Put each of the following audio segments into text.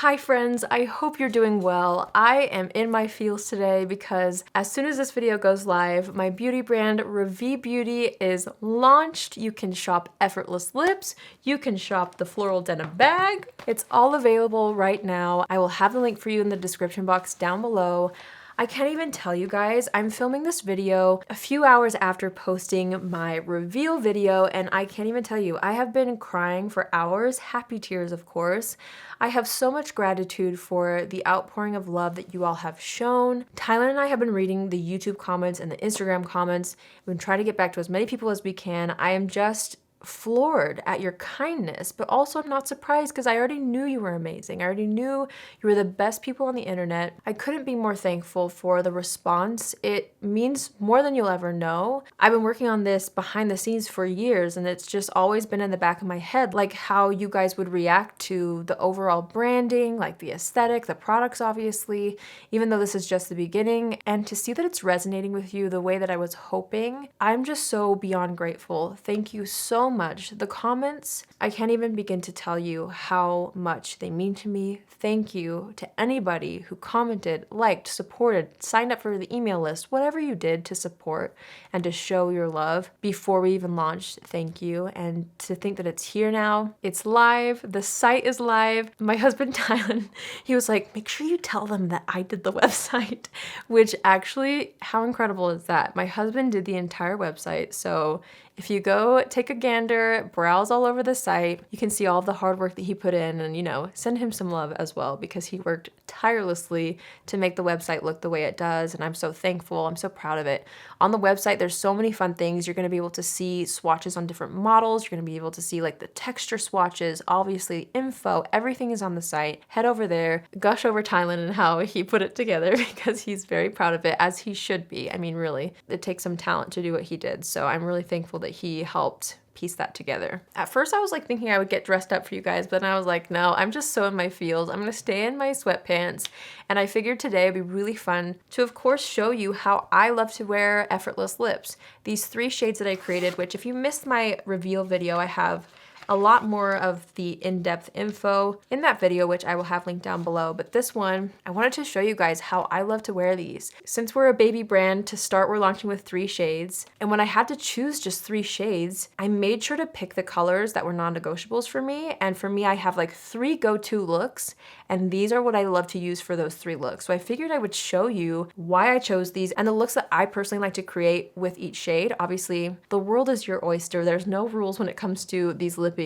Hi friends, I hope you're doing well. I am in my feels today because as soon as this video goes live, my beauty brand Revi Beauty is launched. You can shop effortless lips, you can shop the floral denim bag. It's all available right now. I will have the link for you in the description box down below. I can't even tell you guys, I'm filming this video a few hours after posting my reveal video, and I can't even tell you, I have been crying for hours, happy tears of course. I have so much gratitude for the outpouring of love that you all have shown. Tyler and I have been reading the YouTube comments and the Instagram comments. We've been trying to get back to as many people as we can. I am just floored at your kindness, but also I'm not surprised because I already knew you were amazing. I already knew you were the best people on the internet. I couldn't be more thankful for the response. It means more than you'll ever know. I've been working on this behind the scenes for years, and it's just always been in the back of my head, like how you guys would react to the overall branding, like the aesthetic, the products obviously, even though this is just the beginning, and to see that it's resonating with you the way that I was hoping, I'm just so beyond grateful. Thank you so much. The comments, I can't even begin to tell you how much they mean to me. Thank you to anybody who commented, liked, supported, signed up for the email list, whatever you did to support and to show your love before we even launched. Thank you. And to think that it's here now, it's live, the site is live. My husband Tylen, he was like, make sure you tell them that I did the website, which actually, how incredible is that? My husband did the entire website. So if you go take a gander, browse all over the site, you can see all of the hard work that he put in and, you know, send him some love as well because he worked tirelessly to make the website look the way it does. And I'm so thankful. I'm so proud of it. On the website, there's so many fun things. You're going to be able to see swatches on different models. You're going to be able to see like the texture swatches, obviously info, everything is on the site. Head over there, gush over Tylen and how he put it together because he's very proud of it, as he should be. I mean, really, it takes some talent to do what he did. So I'm really thankful that he helped piece that together. At first I was like thinking I would get dressed up for you guys, but then I was like, no, I'm just so in my feels. I'm gonna stay in my sweatpants. And I figured today it'd be really fun to, of course, show you how I love to wear effortless lips. These 3 shades that I created, which if you missed my reveal video, I have a lot more of the in-depth info in that video, which I will have linked down below. But this one, I wanted to show you guys how I love to wear these. Since we're a baby brand, to start, we're launching with 3 shades. And when I had to choose just 3 shades, I made sure to pick the colors that were non-negotiables for me. And for me, I have like 3 go-to looks, and these are what I love to use for those 3 looks. So I figured I would show you why I chose these and the looks that I personally like to create with each shade. Obviously, the world is your oyster. There's no rules when it comes to these lippies.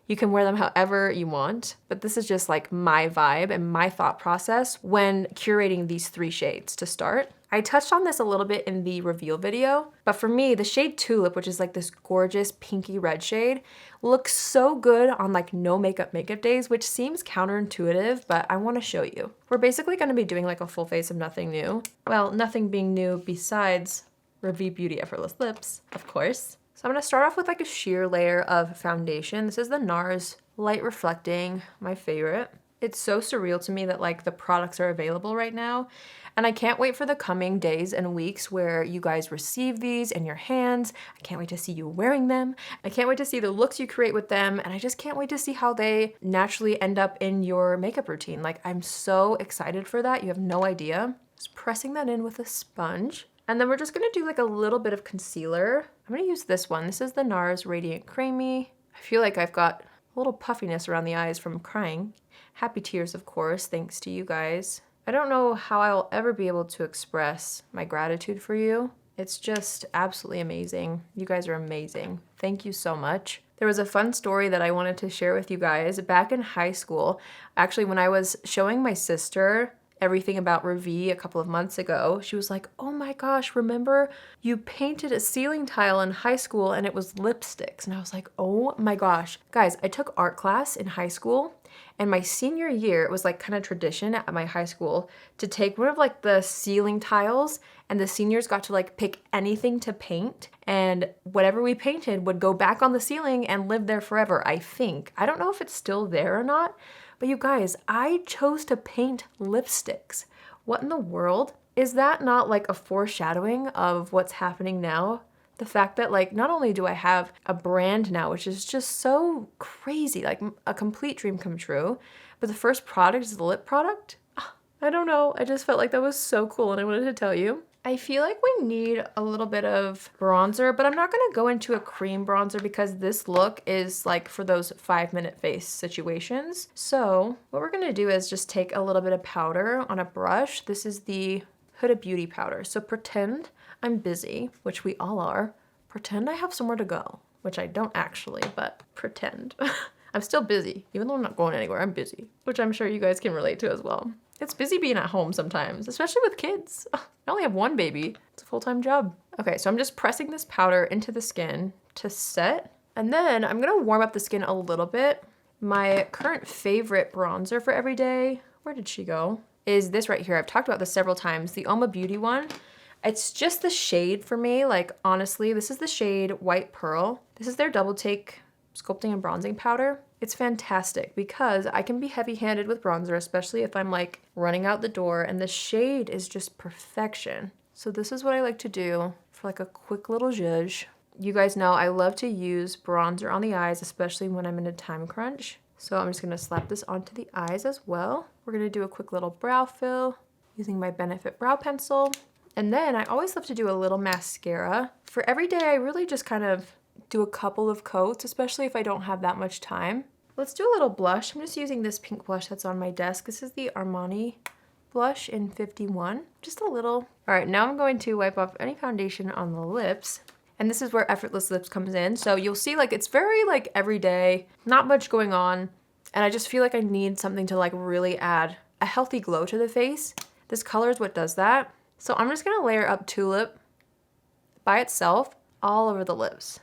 You can wear them however you want, but this is just like my vibe and my thought process when curating these 3 shades to start. I touched on this a little bit in the reveal video, but for me, the shade Tulip, which is like this gorgeous pinky red shade, looks so good on like no makeup days, which seems counterintuitive, but I want to show you. We're basically going to be doing like a full face of nothing new. Well, nothing being new besides Revi Beauty Effortless Lips, of course. So I'm gonna start off with like a sheer layer of foundation. This is the NARS Light Reflecting, my favorite. It's so surreal to me that like the products are available right now. And I can't wait for the coming days and weeks where you guys receive these in your hands. I can't wait to see you wearing them. I can't wait to see the looks you create with them. And I just can't wait to see how they naturally end up in your makeup routine. Like, I'm so excited for that. You have no idea. Just pressing that in with a sponge. And then we're just gonna do like a little bit of concealer. I'm gonna use this one. This is the NARS Radiant Creamy. I feel like I've got a little puffiness around the eyes from crying. Happy tears, of course, thanks to you guys. I don't know how I'll ever be able to express my gratitude for you. It's just absolutely amazing. You guys are amazing. Thank you so much. There was a fun story that I wanted to share with you guys. Back in high school, actually when I was showing my sister everything about Revi a couple of months ago, she was like, oh my gosh, remember you painted a ceiling tile in high school and it was lipsticks? And I was like, oh my gosh. Guys, I took art class in high school, and my senior year, it was like kind of tradition at my high school to take one of like the ceiling tiles, and the seniors got to like pick anything to paint, and whatever we painted would go back on the ceiling and live there forever, I think. I don't know if it's still there or not, but you guys, I chose to paint lipsticks. What in the world? Is that not like a foreshadowing of what's happening now? The fact that like, not only do I have a brand now, which is just so crazy, like a complete dream come true, but the first product is the lip product. I don't know, I just felt like that was so cool and I wanted to tell you. I feel like we need a little bit of bronzer, but I'm not gonna go into a cream bronzer because this look is like for those 5-minute face situations. So what we're gonna do is just take a little bit of powder on a brush. This is the Huda Beauty powder. So pretend I'm busy, which we all are. Pretend I have somewhere to go, which I don't actually, but pretend. I'm still busy, even though I'm not going anywhere, I'm busy, which I'm sure you guys can relate to as well. It's busy being at home sometimes, especially with kids. I only have one baby. It's a full-time job. Okay, so I'm just pressing this powder into the skin to set, and then I'm gonna warm up the skin a little bit. My current favorite bronzer for every day, where did she go? Is this right here. I've talked about this several times, the Oma Beauty one. It's just the shade for me, like honestly, this is the shade White Pearl. This is their Double Take Sculpting and Bronzing Powder. It's fantastic because I can be heavy-handed with bronzer, especially if I'm like running out the door, and the shade is just perfection. So this is what I like to do for like a quick little zhuzh. You guys know I love to use bronzer on the eyes, especially when I'm in a time crunch. So I'm just gonna slap this onto the eyes as well. We're gonna do a quick little brow fill using my Benefit brow pencil. And then I always love to do a little mascara. For every day, I really just kind of do a couple of coats, especially if I don't have that much time. Let's do a little blush. I'm just using this pink blush that's on my desk. This is the Armani blush in 51, just a little. All right, now I'm going to wipe off any foundation on the lips. And this is where Effortless Lips comes in. So you'll see like it's very like everyday, not much going on. And I just feel like I need something to like really add a healthy glow to the face. This color is what does that. So I'm just gonna layer up Tulip by itself all over the lips.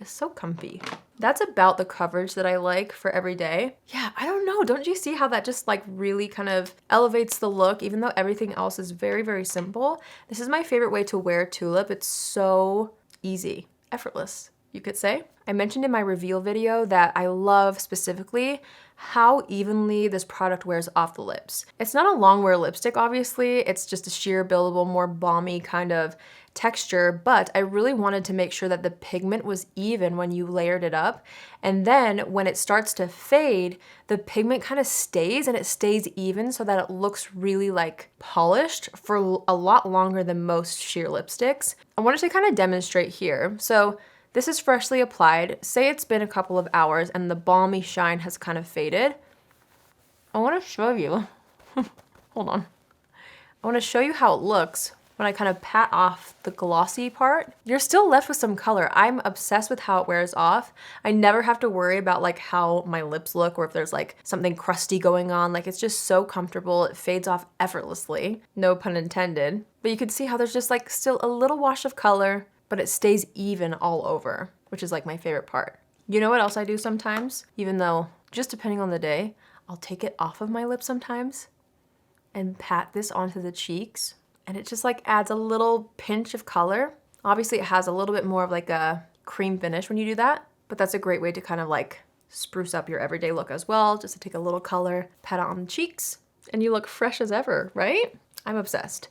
It's so comfy. That's about the coverage that I like for every day. Yeah, I don't know. Don't you see how that just like really kind of elevates the look, even though everything else is very, very simple? This is my favorite way to wear Tulip. It's so easy, effortless, you could say. I mentioned in my reveal video that I love specifically how evenly this product wears off the lips. It's not a long wear lipstick, obviously. It's just a sheer, buildable, more balmy kind of texture, but I really wanted to make sure that the pigment was even when you layered it up. And then when it starts to fade, the pigment kind of stays and it stays even so that it looks really like polished for a lot longer than most sheer lipsticks. I wanted to kind of demonstrate here. So this is freshly applied. Say it's been a couple of hours and the balmy shine has kind of faded. I want to show you, hold on. I want to show you how it looks when I kind of pat off the glossy part. You're still left with some color. I'm obsessed with how it wears off. I never have to worry about like how my lips look or if there's like something crusty going on. Like it's just so comfortable. It fades off effortlessly, no pun intended. But you can see how there's just like still a little wash of color, but it stays even all over, which is like my favorite part. You know what else I do sometimes? Even though, just depending on the day, I'll take it off of my lips sometimes and pat this onto the cheeks. And it just like adds a little pinch of color. Obviously it has a little bit more of like a cream finish when you do that, but that's a great way to kind of like spruce up your everyday look as well, just to take a little color, pat it on the cheeks, and you look fresh as ever, right? I'm obsessed.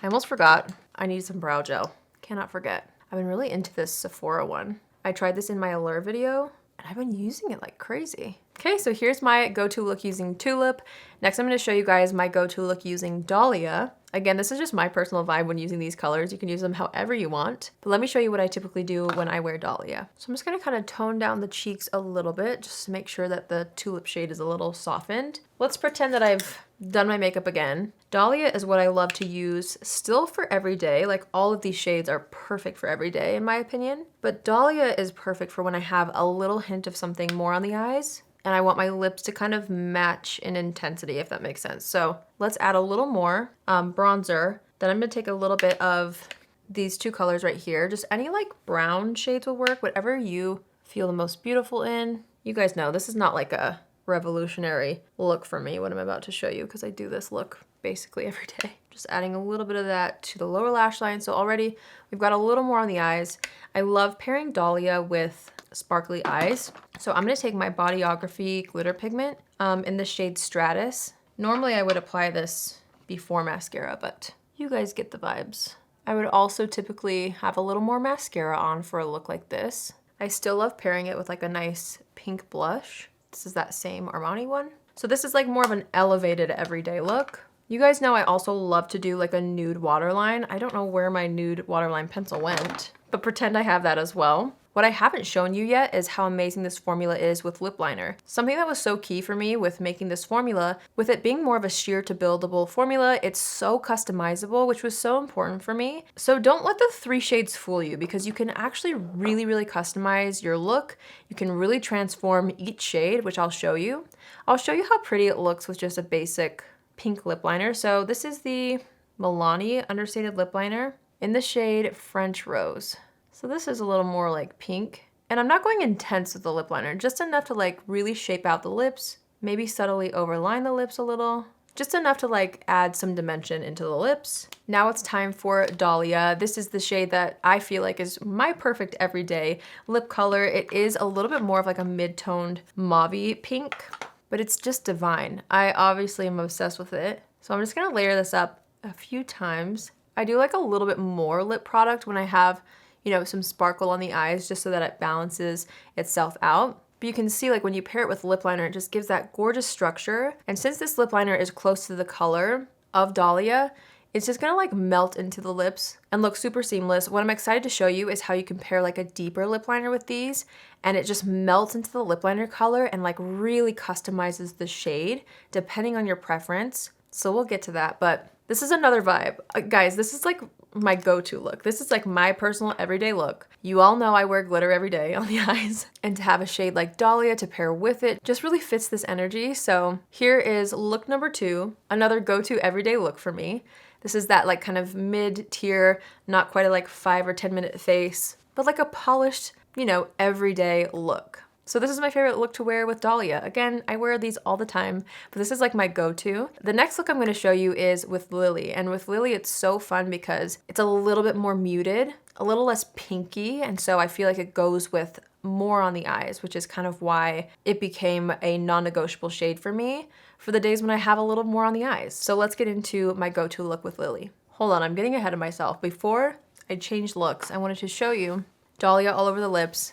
I almost forgot, I need some brow gel. Cannot forget. I've been really into this Sephora one. I tried this in my Allure video, and I've been using it like crazy. Okay, so here's my go-to look using Tulip. Next, I'm gonna show you guys my go-to look using Dollia. Again, this is just my personal vibe when using these colors. You can use them however you want, but let me show you what I typically do when I wear Dollia. So I'm just gonna kind of tone down the cheeks a little bit, just to make sure that the Tulip shade is a little softened. Let's pretend that I've done my makeup again. Dollia is what I love to use still for every day. Like all of these shades are perfect for every day in my opinion, but Dollia is perfect for when I have a little hint of something more on the eyes and I want my lips to kind of match in intensity, if that makes sense. So let's add a little more bronzer. Then I'm gonna take a little bit of these two colors right here. Just any like brown shades will work, whatever you feel the most beautiful in. You guys know this is not like a revolutionary look for me, what I'm about to show you, because I do this look basically every day. Just adding a little bit of that to the lower lash line. So already we've got a little more on the eyes. I love pairing Dollia with sparkly eyes. So I'm gonna take my Bodyography glitter pigment in the shade Stratus. Normally I would apply this before mascara, but you guys get the vibes. I would also typically have a little more mascara on for a look like this. I still love pairing it with like a nice pink blush. This is that same Armani one. So this is like more of an elevated everyday look. You guys know I also love to do like a nude waterline. I don't know where my nude waterline pencil went, but pretend I have that as well. What I haven't shown you yet is how amazing this formula is with lip liner. Something that was so key for me with making this formula, with it being more of a sheer to buildable formula, it's so customizable, which was so important for me. So don't let the 3 shades fool you, because you can actually really customize your look. You can really transform each shade, which I'll show you. I'll show you how pretty it looks with just a basic pink lip liner. So this is the Milani Understated Lip Liner in the shade French Rose. So this is a little more like pink. And I'm not going intense with the lip liner, just enough to like really shape out the lips, maybe subtly overline the lips a little, just enough to like add some dimension into the lips. Now it's time for Dollia. This is the shade that I feel like is my perfect everyday lip color. It is a little bit more of like a mid-toned mauve-y pink, but it's just divine. I obviously am obsessed with it. So I'm just gonna layer this up a few times. I do like a little bit more lip product when I have, you know, some sparkle on the eyes, just so that it balances itself out. But you can see like when you pair it with lip liner, it just gives that gorgeous structure. And since this lip liner is close to the color of Dollia, it's just gonna like melt into the lips and look super seamless. What I'm excited to show you is how you can pair like a deeper lip liner with these, and it just melts into the lip liner color and like really customizes the shade depending on your preference. So we'll get to that, but this is another vibe. Guys, this is like my go-to look. This is like my personal everyday look. You all know I wear glitter every day on the eyes, and to have a shade like Dollia to pair with it just really fits this energy. So here is look number 2, another go-to everyday look for me. This is that like kind of mid-tier, not quite a like 5 or 10 minute face, but like a polished, you know, everyday look. So this is my favorite look to wear with Dollia. Again, I wear these all the time, but this is like my go-to. The next look I'm gonna show you is with Lily. And with Lily, it's so fun because it's a little bit more muted, a little less pinky. And so I feel like it goes with more on the eyes, which is kind of why it became a non-negotiable shade for me for the days when I have a little more on the eyes. So let's get into my go-to look with Lily. Hold on, I'm getting ahead of myself. Before I change looks, I wanted to show you Dollia all over the lips.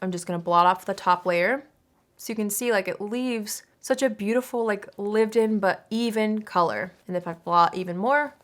I'm just gonna blot off the top layer so you can see like it leaves such a beautiful like lived in but even color. And if I blot even more,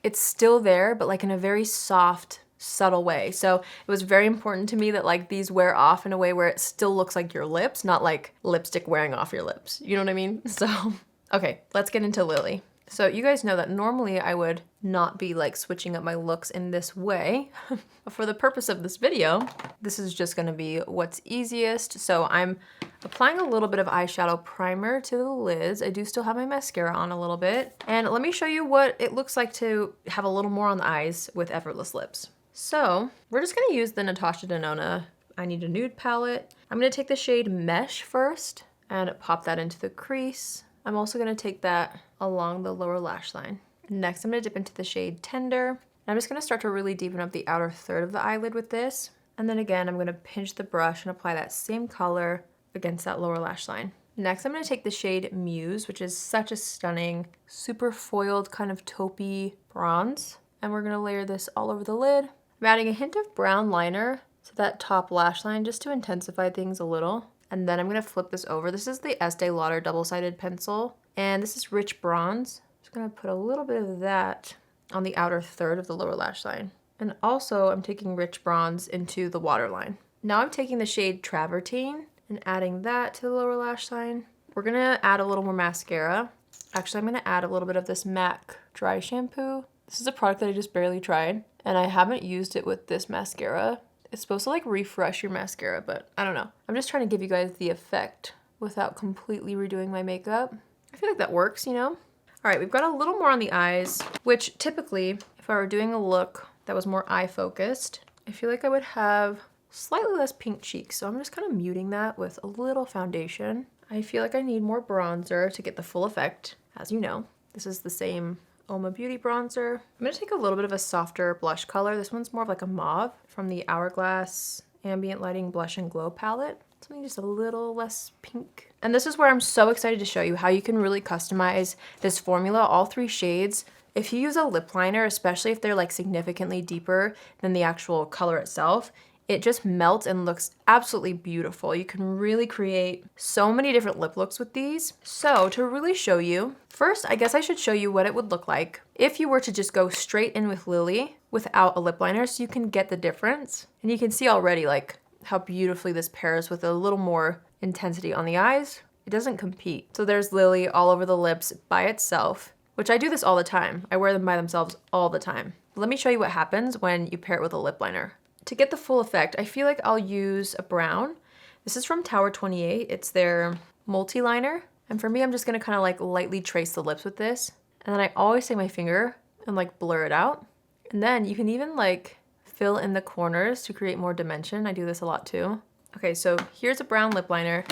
it's still there, but like in a very soft, subtle way. So it was very important to me that like these wear off in a way where it still looks like your lips, not like lipstick wearing off your lips. You know what I mean? So, okay, let's get into Lily. So you guys know that normally I would not be like switching up my looks in this way. But for the purpose of this video, this is just gonna be what's easiest. So I'm applying a little bit of eyeshadow primer to the lids. I do still have my mascara on a little bit. And let me show you what it looks like to have a little more on the eyes with Effortless Lips. So we're just gonna use the Natasha Denona I Need a Nude palette. I'm gonna take the shade Mesh first and pop that into the crease. I'm also gonna take that along the lower lash line. Next, I'm gonna dip into the shade Tender. And I'm just gonna start to really deepen up the outer third of the eyelid with this. And then again, I'm gonna pinch the brush and apply that same color against that lower lash line. Next, I'm gonna take the shade Muse, which is such a stunning, super foiled kind of taupey bronze. And we're gonna layer this all over the lid. I'm adding a hint of brown liner to that top lash line just to intensify things a little. And then I'm gonna flip this over. This is the Estee Lauder double-sided pencil, and this is Rich Bronze. Just gonna put a little bit of that on the outer third of the lower lash line. And also I'm taking Rich Bronze into the waterline. Now I'm taking the shade Travertine and adding that to the lower lash line. We're gonna add a little more mascara. Actually, I'm gonna add a little bit of this MAC dry shampoo. This is a product that I just barely tried, and I haven't used it with this mascara. It's supposed to like refresh your mascara, but I don't know. I'm just trying to give you guys the effect without completely redoing my makeup. I feel like that works, you know? All right, we've got a little more on the eyes, which typically, if I were doing a look that was more eye focused, I feel like I would have slightly less pink cheeks. So I'm just kind of muting that with a little foundation. I feel like I need more bronzer to get the full effect. As you know, this is the same Oma Beauty bronzer. I'm gonna take a little bit of a softer blush color. This one's more of like a mauve from the Hourglass Ambient Lighting Blush and Glow palette. Something just a little less pink. And this is where I'm so excited to show you how you can really customize this formula, all 3 shades. If you use a lip liner, especially if they're like significantly deeper than the actual color itself, it just melts and looks absolutely beautiful. You can really create so many different lip looks with these. So to really show you, first, I guess I should show you what it would look like if you were to just go straight in with Lily without a lip liner, so you can get the difference. And you can see already like how beautifully this pairs with a little more intensity on the eyes. It doesn't compete. So there's Lily all over the lips by itself, which I do this all the time. I wear them by themselves all the time. Let me show you what happens when you pair it with a lip liner. To get the full effect, I feel like I'll use a brown. This is from Tower 28. It's their multi-liner. And for me, I'm just gonna kind of like lightly trace the lips with this. And then I always take my finger and like blur it out. And then you can even like fill in the corners to create more dimension. I do this a lot too. Okay, so here's a brown lip liner.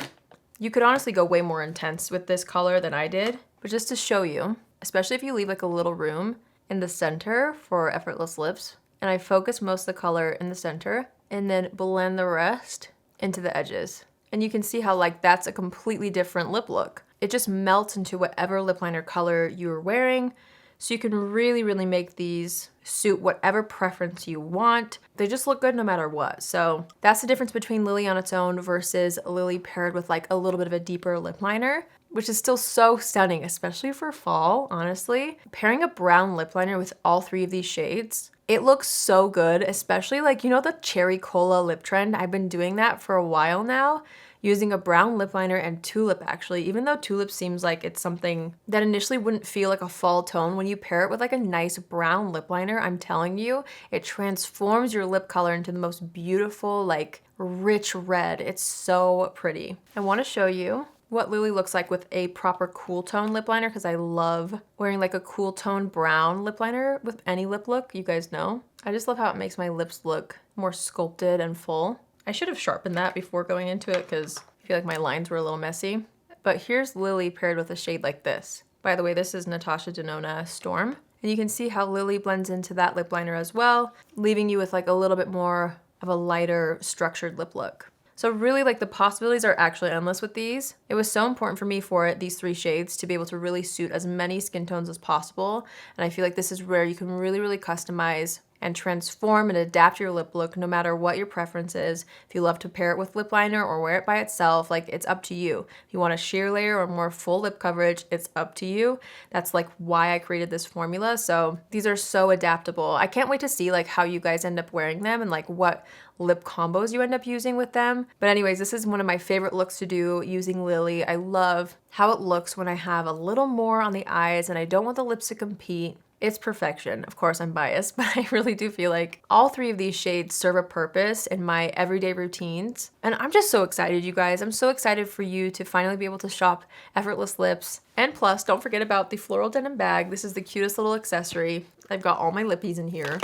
You could honestly go way more intense with this color than I did, but just to show you, especially if you leave like a little room in the center for effortless lips, and I focus most of the color in the center and then blend the rest into the edges. And you can see how like that's a completely different lip look. It just melts into whatever lip liner color you're wearing. So you can really, really make these suit whatever preference you want. They just look good no matter what. So that's the difference between Lily on its own versus Lily paired with like a little bit of a deeper lip liner, which is still so stunning, especially for fall, honestly. Pairing a brown lip liner with all three of these shades, it looks so good, especially like, you know, the cherry cola lip trend? I've been doing that for a while now, using a brown lip liner and tulip actually, even though tulip seems like it's something that initially wouldn't feel like a fall tone. When you pair it with like a nice brown lip liner, I'm telling you, it transforms your lip color into the most beautiful, like rich red. It's so pretty. I want to show you what Lily looks like with a proper cool tone lip liner, because I love wearing like a cool tone brown lip liner with any lip look, you guys know. I just love how it makes my lips look more sculpted and full. I should have sharpened that before going into it because I feel like my lines were a little messy. But here's Lily paired with a shade like this. By the way, this is Natasha Denona Storm. And you can see how Lily blends into that lip liner as well, leaving you with like a little bit more of a lighter structured lip look. So really like the possibilities are actually endless with these. It was so important for me for these three shades to be able to really suit as many skin tones as possible. And I feel like this is where you can really, really customize and transform and adapt your lip look no matter what your preference is. If you love to pair it with lip liner or wear it by itself, like it's up to you. If you want a sheer layer or more full lip coverage, it's up to you. That's like why I created this formula. So these are so adaptable. I can't wait to see like how you guys end up wearing them and like what lip combos you end up using with them. But anyways, this is one of my favorite looks to do using Lily. I love how it looks when I have a little more on the eyes and I don't want the lips to compete. It's perfection. Of course, I'm biased, but I really do feel like all three of these shades serve a purpose in my everyday routines. And I'm just so excited, you guys. I'm so excited for you to finally be able to shop Effortless Lips. And plus, don't forget about the floral denim bag. This is the cutest little accessory. I've got all my lippies in here.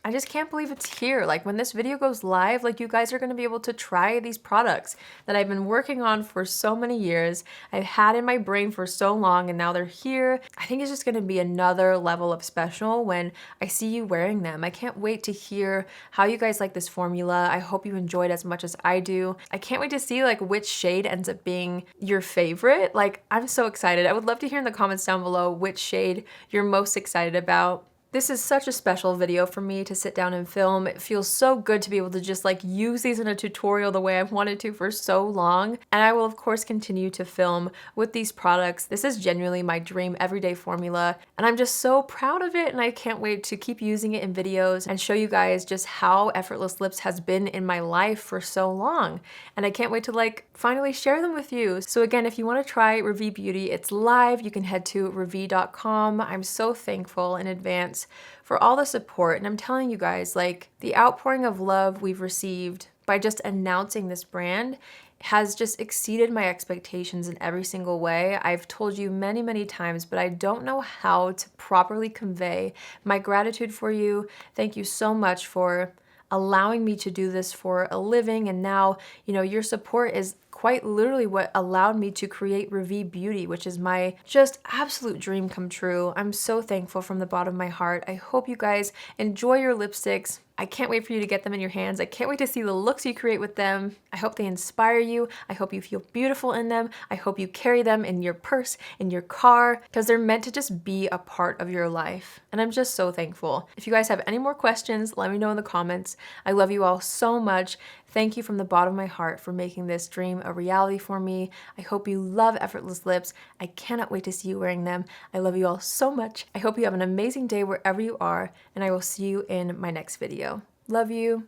I just can't believe it's here. Like when this video goes live, like you guys are gonna be able to try these products that I've been working on for so many years. I've had in my brain for so long and now they're here. I think it's just gonna be another level of special when I see you wearing them. I can't wait to hear how you guys like this formula. I hope you enjoyed as much as I do. I can't wait to see like which shade ends up being your favorite. Like I'm so excited. I would love to hear in the comments down below which shade you're most excited about. This is such a special video for me to sit down and film. It feels so good to be able to just like use these in a tutorial the way I've wanted to for so long. And I will of course continue to film with these products. This is genuinely my dream everyday formula and I'm just so proud of it and I can't wait to keep using it in videos and show you guys just how Effortless Lips has been in my life for so long. And I can't wait to like finally share them with you. So again, if you want to try Revi Beauty, it's live. You can head to revi.com. I'm so thankful in advance for all the support. And I'm telling you guys, like the outpouring of love we've received by just announcing this brand has just exceeded my expectations in every single way. I've told you many, many times, but I don't know how to properly convey my gratitude for you. Thank you so much for allowing me to do this for a living. And now, you know, your support is quite literally what allowed me to create Revi Beauty, which is my just absolute dream come true. I'm so thankful from the bottom of my heart. I hope you guys enjoy your lipsticks I can't wait for you to get them in your hands. I can't wait to see the looks you create with them. I hope they inspire you. I hope you feel beautiful in them. I hope you carry them in your purse, in your car, because they're meant to just be a part of your life. And I'm just so thankful. If you guys have any more questions, let me know in the comments. I love you all so much. Thank you from the bottom of my heart for making this dream a reality for me. I hope you love effortless lips. I cannot wait to see you wearing them. I love you all so much. I hope you have an amazing day wherever you are, and I will see you in my next video. Love you.